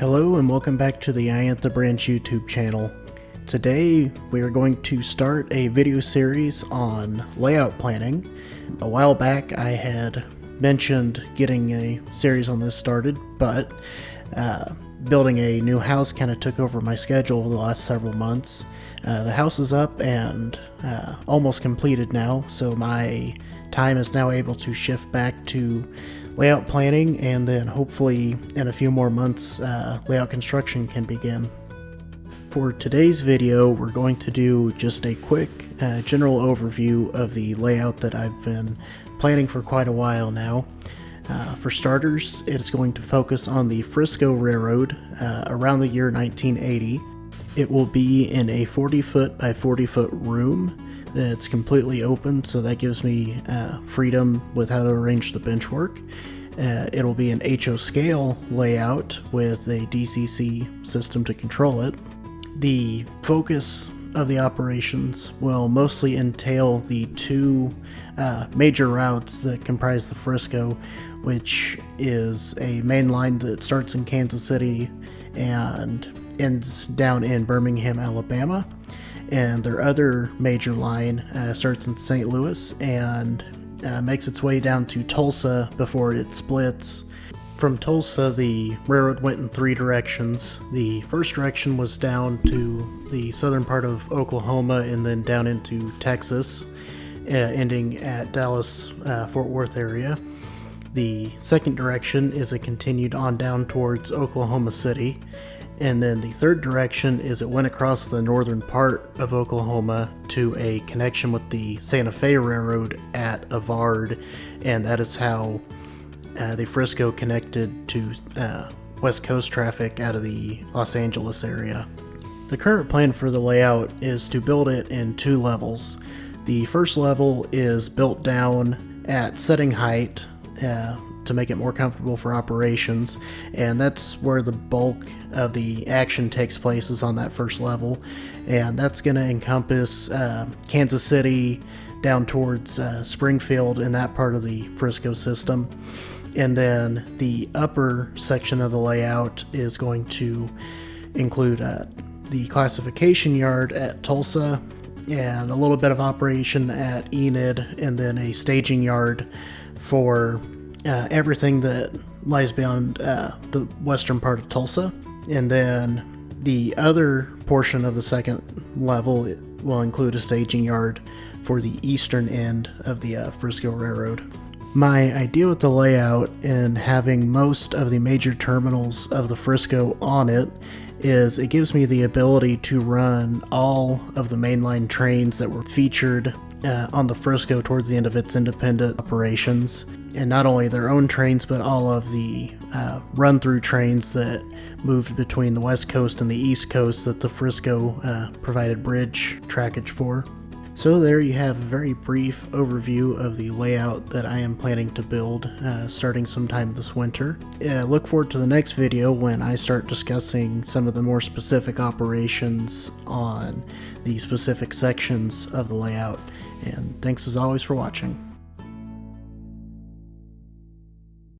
Hello and welcome back to the Iantha Branch YouTube channel. Today we are going to start a video series on layout planning. A while back I had mentioned getting a series on this started, but building a new house kind of took over my schedule over the last several months. The house is up and almost completed now, so my time is now able to shift back to layout planning, and then hopefully in a few more months layout construction can begin. For today's video we're going to do just a quick general overview of the layout that I've been planning for quite a while now. For starters, it's going to focus on the Frisco Railroad around the year 1980. It will be in a 40-foot by 40-foot room that's completely open, so that gives me freedom with how to arrange the bench work. It'll be an HO scale layout with a DCC system to control it. The focus of the operations will mostly entail the two major routes that comprise the Frisco, which is a main line that starts in Kansas City and ends down in Birmingham, Alabama. And their other major line starts in St. Louis and makes its way down to Tulsa before it splits. From Tulsa, the railroad went in three directions. The first direction was down to the southern part of Oklahoma and then down into Texas, ending at Dallas, Fort Worth area. The second direction is it continued on down towards Oklahoma City. And then the third direction is it went across the northern part of Oklahoma to a connection with the Santa Fe Railroad at Avard, and that is how the Frisco connected to West Coast traffic out of the Los Angeles area. The current plan for the layout is to build it in two levels. The first level is built down at setting height to make it more comfortable for operations, and that's where the bulk of the action takes place, is on that first level, and that's going to encompass Kansas City down towards Springfield and that part of the Frisco system. And then the upper section of the layout is going to include the classification yard at Tulsa and a little bit of operation at Enid, and then a staging yard for everything that lies beyond the western part of Tulsa. And then the other portion of the second level will include a staging yard for the eastern end of the Frisco Railroad. My idea with the layout and having most of the major terminals of the Frisco on it is it gives me the ability to run all of the mainline trains that were featured on the Frisco towards the end of its independent operations. And not only their own trains, but all of the run-through trains that moved between the West Coast and the East Coast that the Frisco provided bridge trackage for. So there you have a very brief overview of the layout that I am planning to build starting sometime this winter. Look forward to the next video when I start discussing some of the more specific operations on the specific sections of the layout. And thanks as always for watching.